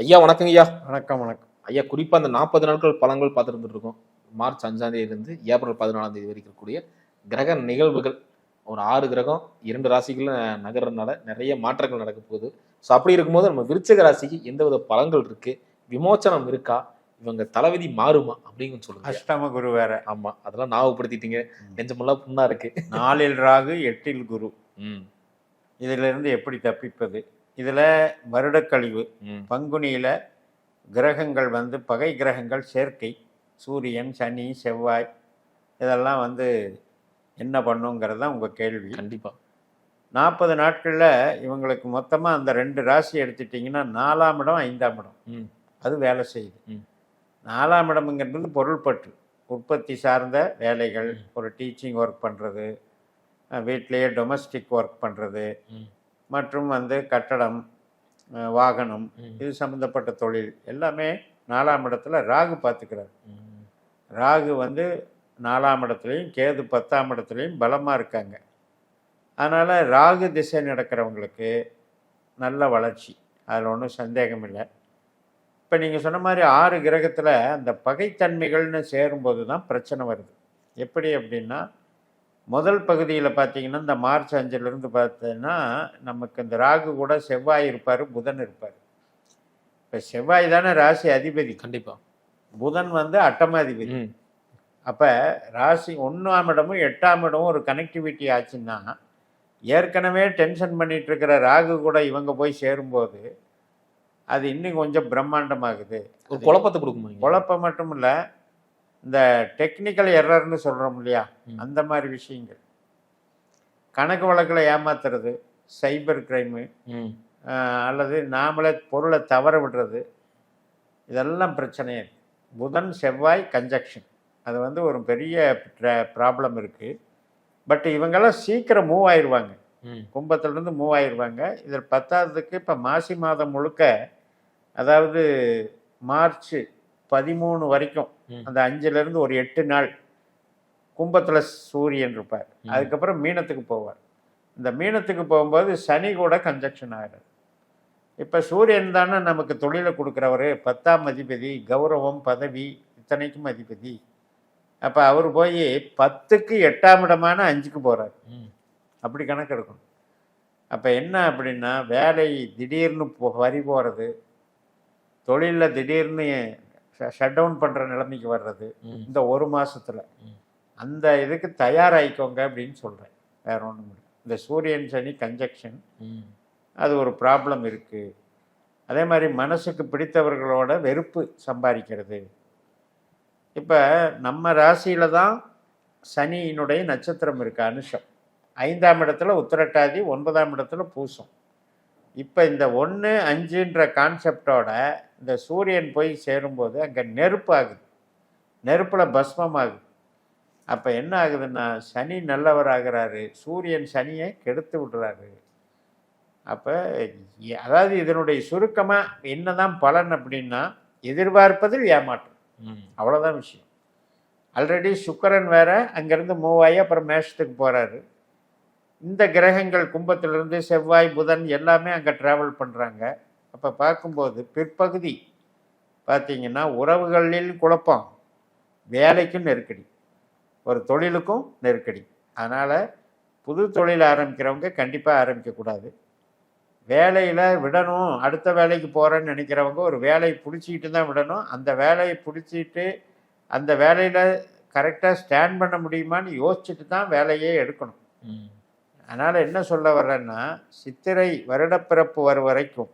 ஐயா வணக்கங்க ஐயா. வணக்கம், வணக்கம். ஐயா குறிப்பா அந்த 40 நாட்கள் பலன்கள் பார்த்துட்டு இருக்கோம். மார்ச் 5ஆம் தேதியிலிருந்து ஏப்ரல் 14ஆம் தேதி வரைக்கும் இருக்கக்கூடிய கிரக நிகழ்வுகள். ஒரு 6 கிரகம் 2 ராசிக்குள்ள நகர்றதுனால நெறைய மாற்றங்கள் நடக்க போகுது. ஸோ அப்படி இருக்கும்போது நம்ம விருச்சிக ராசிக்கு எந்தவித பலன்கள் இருக்கு? விமோச்சனம் இருக்கா? இவங்க தலைவிதி மாறுமா? அப்படின்னு கொஞ்சம் சொல்லுங்க. அஷ்டம குரு வேற. ஆமா. அதெல்லாம் ஞாபகப்படுத்திட்டீங்க. நெஞ்சமெல்லாம் புண்ணா இருக்கு. 4ல் ராகு 8ல் குரு. ம். இதிலிருந்து எப்படி தப்பிப்பது? இதுல வருடக்கழிவு. பங்குனியில கிரகங்கள் வந்து பகை கிரகங்கள் சேர்க்கை. சூரியன், சனி, செவ்வாய் இதெல்லாம் வந்து என்ன பண்ணுங்கிறது தான் உங்க கேள்வி. கண்டிப்பா. 40 நாட்கள்ல இவங்களுக்கு மொத்தமா அந்த 2 ராசி எடுத்துட்டீங்கன்னா 4ஆம் இடம், 5ஆம் இடம். அது வேலை செய்யுது. 4ஆம் இடம்ங்கிறது பொருள்பற்று. உற்பத்தி சார்ந்த வேலைகள், ஒரு டீச்சிங் ஒர்க் பண்ணுறது, வீட்டிலேயே டொமஸ்டிக் ஒர்க் பண்ணுறது, மற்றும் வந்து கட்டடம், வாகனம், இது சம்மந்தப்பட்ட தொழில் எல்லாமே 4ஆம் இடத்துல ராகு பார்த்துக்கிறார். ராகு வந்து 4ஆம் இடத்துலையும் கேது 10ஆம் இடத்துலையும் பலமாக இருக்காங்க. அதனால் ராகு திசை நடக்கிறவங்களுக்கு நல்ல வளர்ச்சி, அதில் ஒன்றும் சந்தேகம் இல்லை. இப்போ நீங்கள் சொன்ன மாதிரி 6 கிரகத்தில் அந்த பகைத்தன்மைகள்னு சேரும்போது தான் பிரச்சனை வருது. எப்படி அப்படின்னா, முதல் பகுதியில் பார்த்தீங்கன்னா இந்த மார்ச் 5லேருந்து பார்த்தீங்கன்னா நமக்கு இந்த ராகு கூட செவ்வாய் இருப்பார், புதன் இருப்பார். இப்போ செவ்வாய் தானே ராசி அதிபதி. கண்டிப்பாக. புதன் வந்து அட்டமாதிபதி. அப்போ ராசி 1ஆம் இடமும் 8ஆம் இடமும் ஒரு கனெக்டிவிட்டி ஆச்சுன்னா, ஏற்கனவே டென்ஷன் பண்ணிட்டு இருக்கிற ராகு கூட இவங்க போய் சேரும்போது அது இன்னும் கொஞ்சம் பிரம்மாண்டமாகுது. ஒரு குழப்பத்தை கொடுக்குமா? குழப்பம் மட்டும் இல்லை, இந்த டெக்னிக்கல் எரர்னு சொல்கிறோம் இல்லையா, அந்த மாதிரி விஷயங்கள், கணக்கு வழக்கில் ஏமாத்துறது, சைபர் கிரைமு, அல்லது நாமளே பொருளை தவற விடுறது, இதெல்லாம் பிரச்சனையே. புதன் செவ்வாய் கன்ஜக்ஷன் அது வந்து ஒரு பெரிய ப்ராப்ளம் இருக்குது. பட் இவங்கெல்லாம் சீக்கிரம் மூவ் ஆயிடுவாங்க, கும்பத்திலேருந்து மூவ் ஆயிடுவாங்க. இதில் 10ஆவதுக்கு இப்போ மாசி மாதம் முழுக்க, அதாவது மார்ச் 13 வரைக்கும் அந்த 5லேருந்து ஒரு 8 நாள் கும்பத்தில் சூரியன் இருப்பார். அதுக்கப்புறம் மீனத்துக்கு போவார். இந்த மீனத்துக்கு போகும்போது சனி கூட கன்ஜக்ஷன் ஆகிறார். இப்போ சூரியன் தானே நமக்கு தொழிலை கொடுக்குறவர், 10ஆம் அதிபதி, கௌரவம், பதவி இத்தனைக்கும் அதிபதி. அப்போ அவர் போய் 10க்கு 8ஆம் இடமான 5க்கு போகிறார். அப்படி கணக்கு எடுக்கணும். அப்போ என்ன அப்படின்னா, வேலை திடீர்னு வரி போகிறது, தொழிலில் திடீர்னு ஷட் டவுன் பண்ணுற நிலைமைக்கு வர்றது இந்த ஒரு மாதத்தில். அந்த இதுக்கு தயாராகிக்கோங்க அப்படின்னு சொல்கிறேன், வேற ஒன்றும் இல்லை. இந்த சூரியன் சனி கன்ஜக்ஷன் அது ஒரு ப்ராப்ளம் இருக்குது. அதே மாதிரி மனசுக்கு பிடித்தவர்களோட வெறுப்பு சம்பாதிக்கிறது. இப்போ நம்ம ராசியில் தான் சனியினுடைய நட்சத்திரம் இருக்குது, அனுஷம். 5ஆம் இடத்துல உத்திரட்டாதி, 9ஆம் இடத்துல பூசம். இப்போ இந்த 1, 5ன்ற கான்செப்டோட இந்த சூரியன் போய் சேரும்போது அங்கே நெருப்பு ஆகுது, நெருப்பில் பஸ்மம் ஆகுது. அப்போ என்ன ஆகுதுன்னா, சனி நல்லவர் ஆகிறாரு, சூரியன் சனியை கெடுத்து விடுறாரு. அப்போ அதாவது இதனுடைய சுருக்கமாக என்னதான் பலன் அப்படின்னா, எதிர்பார்ப்பதில் ஏமாற்றம், அவ்வளோதான் விஷயம். ஆல்ரெடி சுக்கிரன் வேற அங்கேருந்து மூவ் ஆகி அப்புறம் மேஷத்துக்கு போகிறாரு. இந்த கிரகங்கள் கும்பத்திலிருந்து செவ்வாய், புதன் எல்லாமே அங்கே ட்ராவல் பண்ணுறாங்க. அப்போ பார்க்கும்போது பிற்பகுதி பார்த்தீங்கன்னா உறவுகளில் குழப்பம், வேலைக்கும் நெருக்கடி, ஒரு தொழிலுக்கும் நெருக்கடி. அதனால் புது தொழில் ஆரம்பிக்கிறவங்க கண்டிப்பாக ஆரம்பிக்கக்கூடாது. வேலையில் விடணும், அடுத்த வேலைக்கு போகிறேன்னு நினைக்கிறவங்க ஒரு வேலையை பிடிச்சிக்கிட்டு தான் விடணும். அந்த வேலையை பிடிச்சிட்டு அந்த வேலையில் கரெக்டாக ஸ்டாண்ட் பண்ண முடியுமான்னு யோசிச்சுட்டு தான் வேலையே எடுக்கணும். அதனால் என்ன சொல்ல வர்றேன்னா, சித்திரை வருடப்பிறப்பு வரும் வரைக்கும்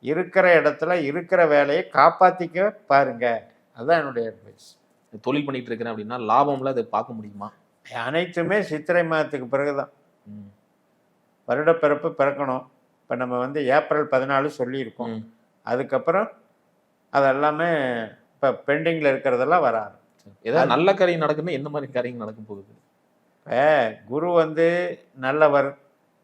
இருக்கிற இடத்துல இருக்கிற வேலையை காப்பாற்றிக்க பாருங்க. அதுதான் என்னுடைய அட்வைஸ். தொழில் பண்ணிட்டு இருக்கிறேன் அப்படின்னா லாபம்ல அதை பார்க்க முடியுமா? அனைத்துமே சித்திரை மாதத்துக்கு பிறகு தான். வருடப்பிறப்பு பிறக்கணும். இப்போ நம்ம வந்து ஏப்ரல் 14 சொல்லியிருக்கோம். அதுக்கப்புறம் அதெல்லாமே இப்போ பெண்டிங்கில் இருக்கிறதெல்லாம் வர ஆரம்பிச்சு. ஏதாவது நல்ல காரியம் நடக்குன்னா எந்த மாதிரி காரியம் நடக்கும் போகுது? இப்போ குரு வந்து நல்லவர்,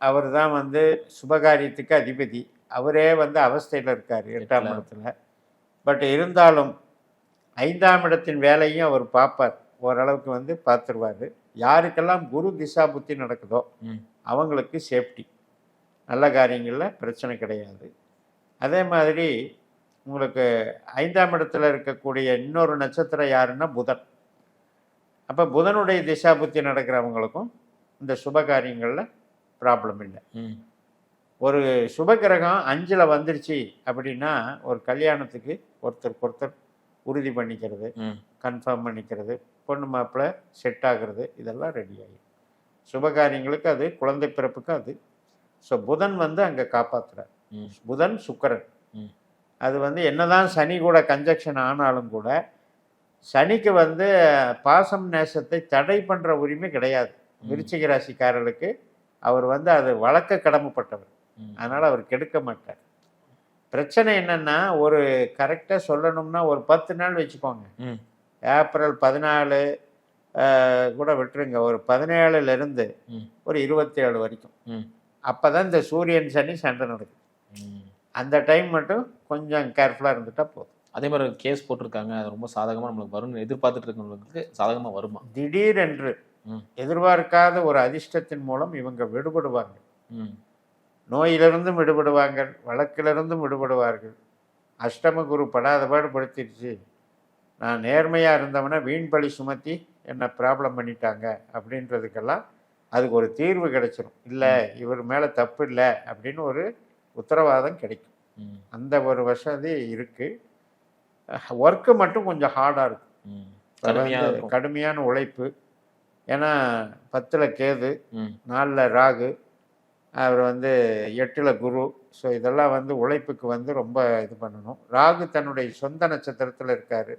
அவர் தான் வந்து சுபகாரியத்துக்கு அதிபதி. அவரே வந்து அவஸ்தையில் இருக்கார் 8ஆம் இடத்துல. பட் இருந்தாலும் 5ஆம் இடத்தின் வேலையும் அவர் பார்ப்பார், ஓரளவுக்கு வந்து பார்த்துருவார். யாருக்கெல்லாம் குரு திசா புத்தி நடக்குதோ அவங்களுக்கு சேஃப்டி, நல்ல காரியங்களில் பிரச்சனை கிடையாது. அதே மாதிரி உங்களுக்கு 5ஆம் இடத்துல இருக்கக்கூடிய இன்னொரு நட்சத்திரம் யாருன்னா புதன். அப்போ புதனுடைய திசாபுத்தி நடக்கிறவங்களுக்கும் இந்த சுப காரியங்களில் ப்ராப்ளம் இல்லை. ஒரு சுப கிரகம் 5ல் வந்துருச்சு அப்படின்னா ஒரு கல்யாணத்துக்கு ஒருத்தருக்கு ஒருத்தர் உறுதி பண்ணிக்கிறது, கன்ஃபார்ம் பண்ணிக்கிறது, பொண்ணு மாப்பிள்ளை செட் ஆகிறது, இதெல்லாம் ரெடி ஆகிடும். சுப காரியங்களுக்கு அது, குழந்தை பிறப்புக்கு அது. ஸோ புதன் வந்து அங்கே காப்பாற்றுறார். புதன் சுக்கிரன் அது வந்து என்னதான் சனி கூட கன்ஜக்ஷன் ஆனாலும் கூட சனிக்கு வந்து பாசம் நேசத்தை தடை பண்ணுற உரிமை கிடையாது. விருச்சிக ராசிக்காரர்களுக்கு அவர் வந்து அது வளர்க்க கடமைப்பட்டவர், அதனால் அவர் கெடுக்க மாட்டார். பிரச்சனை என்னன்னா, ஒரு கரெக்டாக சொல்லணும்னா ஒரு 10 நாள் வச்சுக்கோங்க. ஏப்ரல் 14 கூட விட்டுருங்க, ஒரு 17லேருந்து ஒரு 27 வரைக்கும். அப்போ தான் இந்த சூரியன் சனி சண்டை நடக்குது. அந்த டைம் மட்டும் கொஞ்சம் கேர்ஃபுல்லாக இருந்துட்டால் போதும். அதே மாதிரி கேஸ் போட்டிருக்காங்க, அது ரொம்ப சாதகமாக நம்மளுக்கு வரும்னு எதிர்பார்த்துட்டு இருக்கவங்களுக்கு சாதகமாக வருமா? திடீரென்று எதிர்பார்க்காத ஒரு அதிர்ஷ்டத்தின் மூலம் இவங்க விடுபடுவாங்க. நோயிலிருந்தும் விடுபடுவாங்க, வழக்கிலிருந்தும் விடுபடுவார்கள். அஷ்டம குரு படாத பாடு படுத்திடுச்சு, நான் நேர்மையாக இருந்தவனை வீண் பழி சுமத்தி என்னை ப்ராப்ளம் பண்ணிட்டாங்க அப்படின்றதுக்கெல்லாம் அதுக்கு ஒரு தீர்வு கிடைச்சிடும். இல்லை இவர் மேலே தப்பு இல்லை அப்படின்னு ஒரு உத்தரவாதம் கிடைக்கும். அந்த ஒரு வசதி இருக்குது. ஒர்க்கு மட்டும் கொஞ்சம் ஹார்டாக இருக்கும், கடுமையான உழைப்பு. ஏன்னா 10ல் கேது, 4ல் ராகு, அவர் வந்து 8ல் குரு. ஸோ இதெல்லாம் வந்து உழைப்புக்கு வந்து ரொம்ப இது பண்ணணும். ராகு தன்னுடைய சொந்த நட்சத்திரத்தில் இருக்கார்,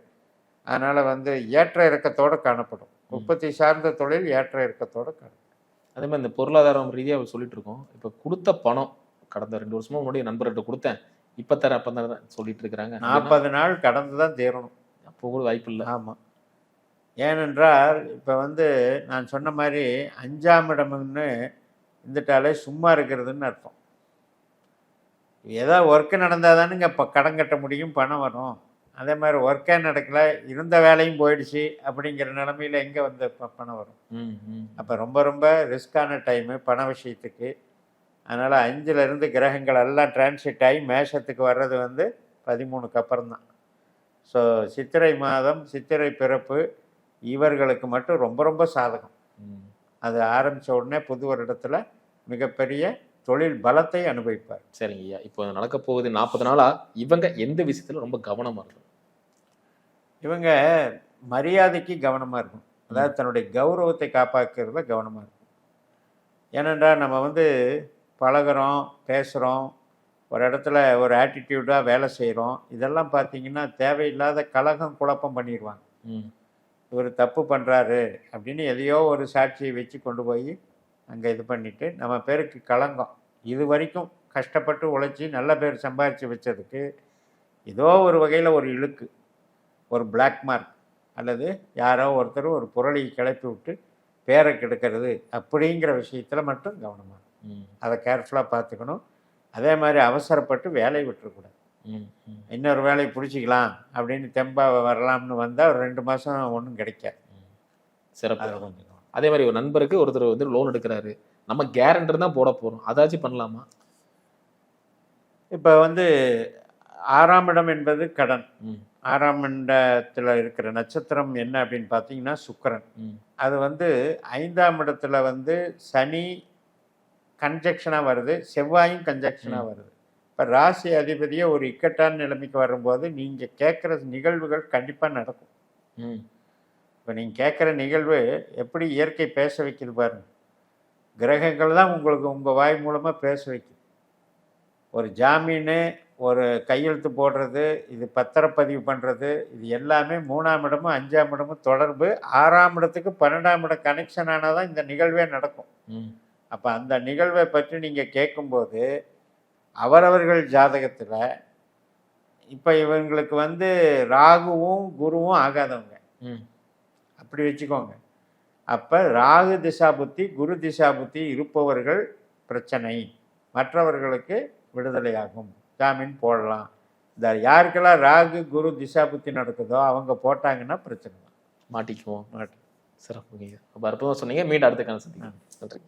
அதனால் வந்து ஏற்ற இறக்கத்தோடு காணப்படும். உற்பத்தி சார்ந்த தொழில் ஏற்ற இறக்கத்தோடு காணப்படும். அதே மாதிரி இந்த பொருளாதாரம் ரீதியாக அவர் சொல்லிட்டு இருக்கோம். இப்போ கொடுத்த பணம் கடந்த 2 வருஷமா முன்னாடி நண்பர்கிட்ட கொடுத்தேன், இப்போ தரேன் அப்போ தான் சொல்லிட்டு இருக்கிறாங்க. 40 நாள் கடந்து தான் தேரணும். அப்போ கூட வாய்ப்பு இல்லை. ஆமாம். ஏனென்றால் இப்போ வந்து நான் சொன்ன மாதிரி 5ஆம் இடம்னு இருந்துட்டாலே சும்மா இருக்கிறதுன்னு அர்த்தம். ஏதோ ஒர்க்கு நடந்தால் தானுங்க இப்போ கடன் கட்ட முடியும், பணம் வரும். அதே மாதிரி ஒர்க்கே நடக்கலை, இருந்த வேலையும் போயிடுச்சு அப்படிங்கிற நிலமையில் எங்கே வந்து பணம் வரும்? அப்போ ரொம்ப ரொம்ப ரிஸ்கான டைமு பண விஷயத்துக்கு. அதனால் 5லேருந்து கிரகங்கள் எல்லாம் டிரான்சிட் ஆகி மேஷத்துக்கு வர்றது வந்து 13க்கு அப்புறம் தான். ஸோ சித்திரை மாதம், சித்திரை பிறப்பு இவர்களுக்கு மட்டும் ரொம்ப ரொம்ப சாதகம். அது ஆரம்பித்த உடனே புது வருடத்தில் மிகப்பெரிய தொழில் பலத்தை அனுபவிப்பார். சரிங்க ஐயா, இப்போ நடக்க போகுது 40 நாளாக இவங்க எந்த விஷயத்தில் ரொம்ப கவனமாக இருக்கும்? இவங்க மரியாதைக்கு கவனமாக இருக்கும். அதாவது தன்னுடைய கௌரவத்தை காப்பாற்றுறதுல கவனமாக இருக்கும். ஏனென்றால் நம்ம வந்து பழகிறோம், பேசுகிறோம், ஒரு இடத்துல ஒரு ஆட்டிடியூடாக வேலை செய்கிறோம். இதெல்லாம் பார்த்திங்கன்னா தேவையில்லாத கலகம் குழப்பம் பண்ணிடுவாங்க. இவர் தப்பு பண்ணுறாரு அப்படின்னு எதையோ ஒரு சாட்சியை வச்சு கொண்டு போய் அங்கே இது பண்ணிவிட்டு நம்ம பேருக்கு களங்கம். இது வரைக்கும் கஷ்டப்பட்டு உழைச்சி நல்ல பேர் சம்பாரித்து வச்சதுக்கு ஏதோ ஒரு வகையில் ஒரு இழுக்கு, ஒரு பிளாக் மார்க், அல்லது யாரோ ஒருத்தர் ஒரு புரளி கிளப்பி விட்டு பேரை கெடுக்கிறது அப்படிங்கிற விஷயத்தில் மட்டும் கவனமாக அதை கேர்ஃபுல்லாக பார்த்துக்கணும். அதே மாதிரி அவசரப்பட்டு வேலையை விட்டுறக்கூடாது. இன்னொரு வேலையை பிடிச்சிக்கலாம் அப்படின்னு தெம்பாக வரலாம்னு வந்தால் ஒரு 2 மாதம் ஒன்றும் கிடைக்காது. சிறப்பு. கொஞ்சம் அதே மாதிரி ஒரு நண்பருக்கு ஒருத்தர் வந்து லோன் எடுக்கிறாரு, நம்ம கேரண்டர் தான் போட போகிறோம், அதாச்சும் பண்ணலாமா? இப்போ வந்து 6ஆம் இடம் என்பது கடன். 6ஆம் இடத்துல இருக்கிற நட்சத்திரம் என்ன அப்படின்னு பார்த்தீங்கன்னா சுக்கிரன். அது வந்து 5ஆம் இடத்துல வந்து சனி கன்ஜக்ஷனாக வருது, செவ்வாயும் கன்ஜக்ஷனாக வருது. இப்போ ராசி அதிபதியே ஒரு இக்கட்டான நிலைமைக்கு வரும்போது நீங்கள் கேட்குற நிகழ்வுகள் கண்டிப்பாக நடக்கும். இப்போ நீங்கள் கேட்குற நிகழ்வு எப்படி இயற்கை பேச வைக்குது பாருங்கள். கிரகங்கள் தான் உங்களுக்கு உங்கள் வாய் மூலமாக பேச வைக்குது. ஒரு ஜாமீனு, ஒரு கையெழுத்து போடுறது, இது பத்திரப்பதிவு பண்ணுறது, இது எல்லாமே 3ஆம் இடமும் 5ஆம் இடமும் தொடர்பு. 6ஆம் இடத்துக்கு 12ஆம் இடம் கனெக்ஷன் ஆனால் தான் இந்த நிகழ்வே நடக்கும். அப்போ அந்த நிகழ்வை பற்றி நீங்கள் கேட்கும்போது அவரவர்கள் ஜாதகத்தில் இப்போ இவங்களுக்கு வந்து ராகுவும் குருவும் ஆகாதவங்க அப்படி வச்சுக்கோங்க. அப்போ ராகு திசாபுத்தி, குரு திசாபுத்தி இருப்பவர்கள் பிரச்சனை, மற்றவர்களுக்கு விடுதலையாகும், ஜாமீன் போடலாம். இந்த யாருக்கெல்லாம் ராகு குரு திசாபுத்தி நடக்குதோ அவங்க போட்டாங்கன்னா பிரச்சனை தான், மாட்டிக்குவோம். சிறப்பு. அப்போ அற்புதமாக சொன்னீங்க. மீண்டும் அடுத்த காலம் சந்திக்கலாம். நன்றி.